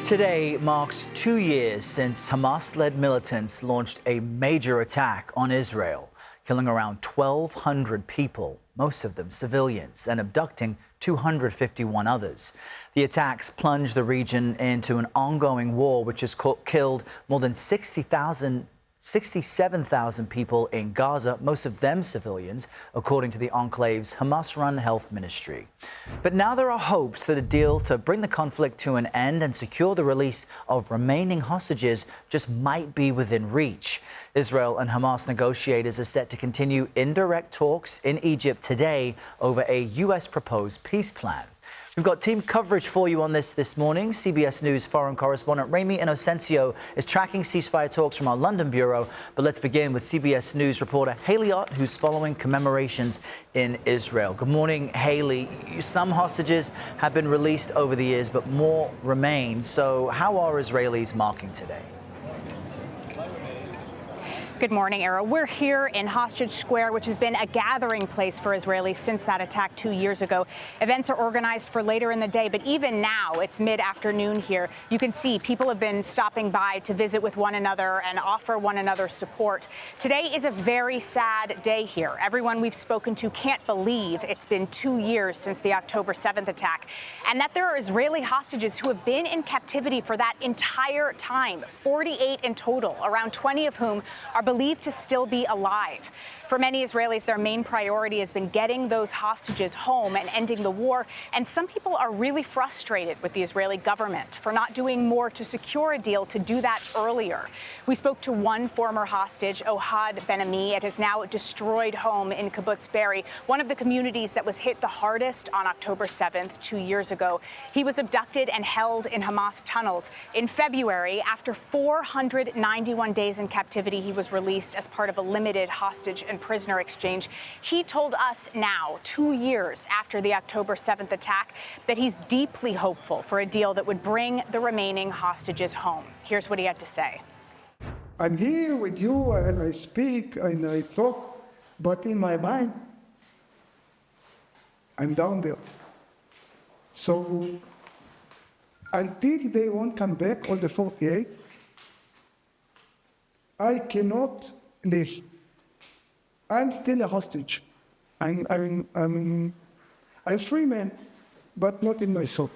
Today marks 2 years since Hamas-led militants launched a major attack on Israel, killing around 1,200 people, most of them civilians, and abducting 251 others. The attacks plunged the region into an ongoing war which has killed more than 67,000 people in Gaza, most of them civilians, according to the enclave's Hamas-run health ministry. But now there are hopes that a deal to bring the conflict to an end and secure the release of remaining hostages just might be within reach. Israel and Hamas negotiators are set to continue indirect talks in Egypt today over a U.S. proposed peace plan. We've got team coverage for you on this morning. CBS News foreign correspondent Remi Inocencio is tracking ceasefire talks from our London bureau. But let's begin with CBS News reporter Haley Ott, who's following commemorations in Israel. Good morning, Haley. Some hostages have been released over the years, but more remain. So how are Israelis marking today? Good morning, Era. We're here in Hostage Square, which has been a gathering place for Israelis since that attack 2 years ago. Events are organized for later in the day, but even now, it's mid-afternoon here. You can see people have been stopping by to visit with one another and offer one another support. Today is a very sad day here. Everyone we've spoken to can't believe it's been 2 years since the October 7th attack, and that there are Israeli hostages who have been in captivity for that entire time, 48 in total, around 20 of whom are believed to still be alive. For many Israelis, their main priority has been getting those hostages home and ending the war. And some people are really frustrated with the Israeli government for not doing more to secure a deal to do that earlier. We spoke to one former hostage, Ohad Ben Ami, at his now destroyed home in Kibbutz Be'eri, one of the communities that was hit the hardest on October 7th, 2 years ago. He was abducted and held in Hamas tunnels. In February, after 491 days in captivity, he was released as part of a limited hostage and prisoner exchange. He told us now, 2 years after the October 7th attack, that he's deeply hopeful for a deal that would bring the remaining hostages home. Here's what he had to say. I'm here with you and I speak and I talk, but in my mind, I'm down there. So until they won't come back, all the 48, I cannot live. I'm still a hostage. I'm a free man, but not in my soul.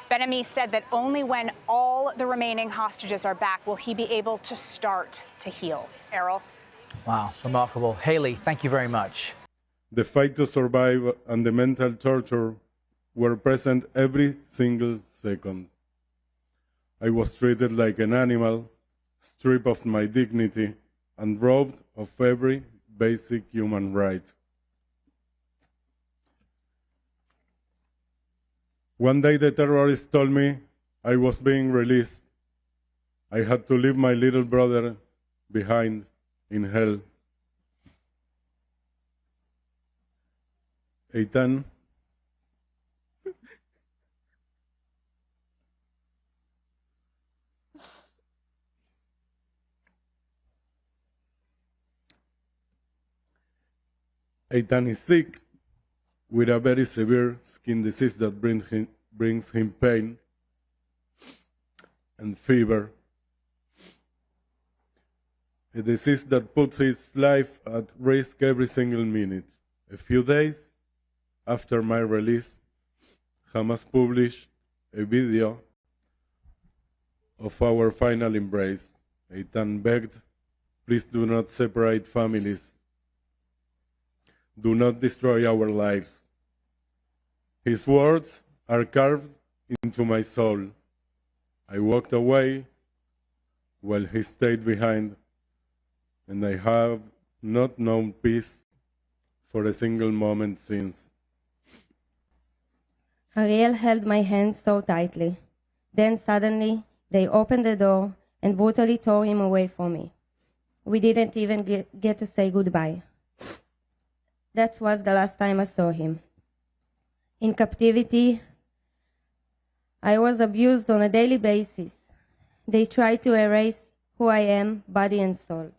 Ben Ami said that only when all the remaining hostages are back will he be able to start to heal. Errol? Wow, remarkable. Haley, thank you very much. The fight to survive and the mental torture were present every single second. I was treated like an animal, stripped of my dignity, and robbed of every basic human right. One day the terrorists told me I was being released. I had to leave my little brother behind in hell. Eitan, Eitan is sick with a very severe skin disease that brings him pain and fever. A disease that puts his life at risk every single minute. A few days after my release, Hamas published a video of our final embrace. Eitan begged, "Please do not separate families. Do not destroy our lives." His words are carved into my soul. I walked away while he stayed behind, and I have not known peace for a single moment since. Ariel held my hand so tightly. Then suddenly, they opened the door and brutally tore him away from me. We didn't even get to say goodbye. That was the last time I saw him. In captivity, I was abused on a daily basis. They tried to erase who I am, body and soul.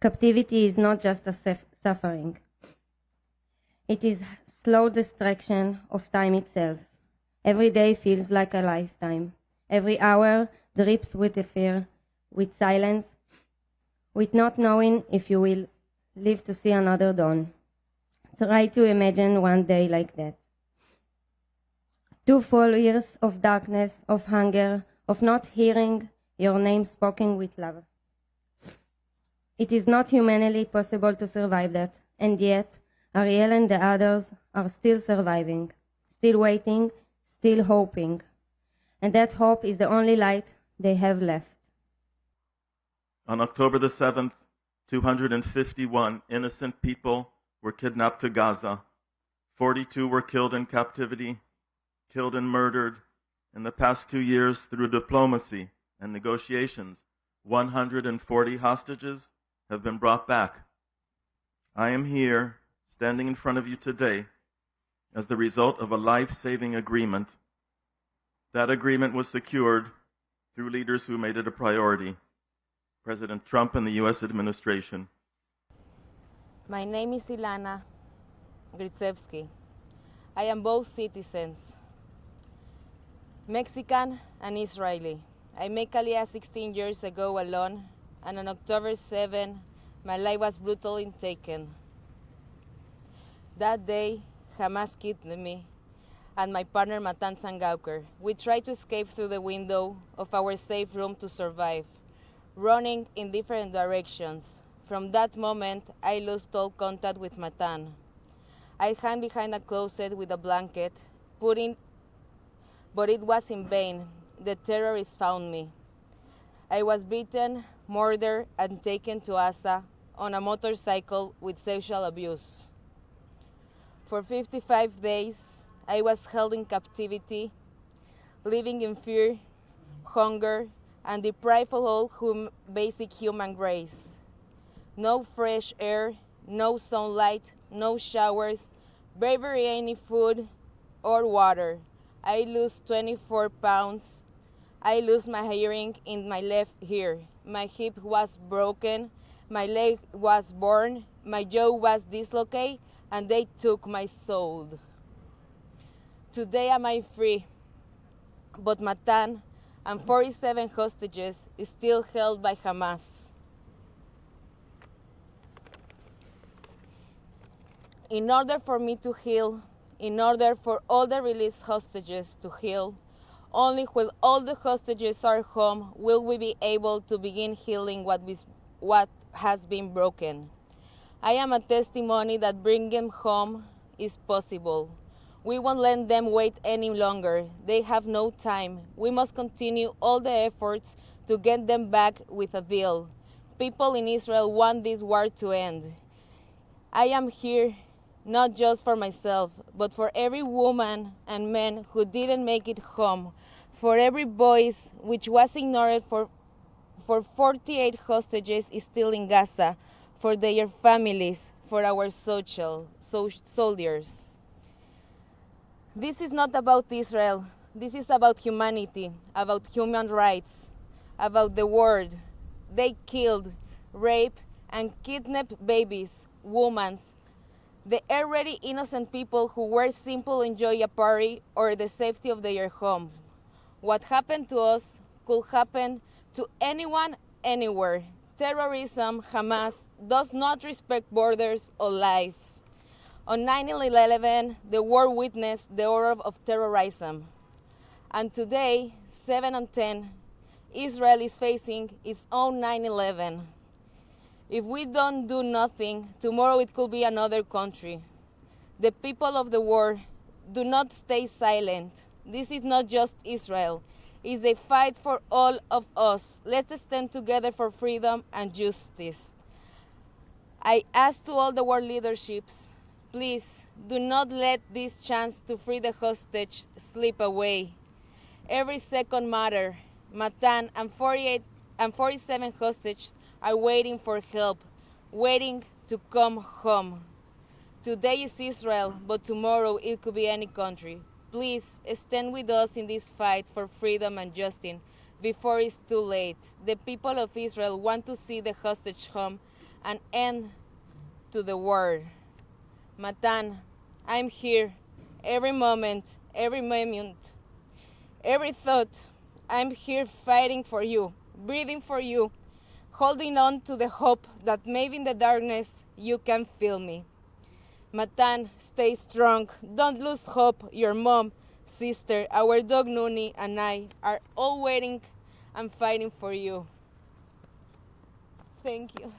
Captivity is not just a suffering. It is slow distraction of time itself. Every day feels like a lifetime. Every hour drips with the fear, with silence, with not knowing if you will live to see another dawn. Try to imagine one day like that. 2 full years of darkness, of hunger, of not hearing your name spoken with love. It is not humanly possible to survive that, and yet Ariel and the others are still surviving, still waiting, still hoping. And that hope is the only light they have left. On October the 7th, 251 innocent people were kidnapped to Gaza. 42 were killed in captivity, killed and murdered. In the past 2 years, through diplomacy and negotiations, 140 hostages have been brought back. I am here, standing in front of you today, as the result of a life-saving agreement. That agreement was secured through leaders who made it a priority. President Trump and the U.S. administration. My name is Ilana Gritzewsky. I am both citizens, Mexican and Israeli. I made Aliyah 16 years ago alone, and on October 7, my life was brutally taken. That day, Hamas kidnapped me and my partner Matan Sangauker. We tried to escape through the window of our safe room to survive, running in different directions. From that moment, I lost all contact with Matan. I hid behind a closet with a blanket, but it was in vain. The terrorists found me. I was beaten, murdered, and taken to Gaza on a motorcycle with sexual abuse. For 55 days, I was held in captivity, living in fear, hunger, and deprived of all basic human grace. No fresh air, no sunlight, no showers, barely any food or water. I lost 24 pounds. I lost my hearing in my left ear. My hip was broken, my leg was burned, my jaw was dislocated, and they took my soul. Today am I free, but Matan and 47 hostages is still held by Hamas. In order for me to heal, in order for all the released hostages to heal, only when all the hostages are home will we be able to begin healing what has been broken. I am a testimony that bringing them home is possible. We won't let them wait any longer. They have no time. We must continue all the efforts to get them back with a deal. People in Israel want this war to end. I am here not just for myself, but for every woman and man who didn't make it home, for every voice which was ignored, for 48 hostages is still in Gaza, for their families, for our soldiers. This is not about Israel. This is about humanity, about human rights, about the world. They killed, raped, and kidnapped babies, women, the already innocent people who were simply enjoying a party or the safety of their home. What happened to us could happen to anyone, anywhere. Terrorism, Hamas, does not respect borders or life. On 9/11, the world witnessed the horror of terrorism. And today, 7/10, Israel is facing its own 9/11. If we don't do nothing, tomorrow it could be another country. The people of the world do not stay silent. This is not just Israel. It's a fight for all of us. Let's stand together for freedom and justice. I ask to all the world leaderships, please do not let this chance to free the hostage slip away. Every second matters. Matan and 47 hostages are waiting for help, waiting to come home. Today is Israel, but tomorrow it could be any country. Please stand with us in this fight for freedom and justice before it's too late. The people of Israel want to see the hostage home and end to the war. Matan, I'm here, every moment, every thought. I'm here fighting for you, breathing for you, holding on to the hope that maybe in the darkness you can feel me. Matan, stay strong. Don't lose hope. Your mom, sister, our dog Nuni, and I are all waiting and fighting for you. Thank you.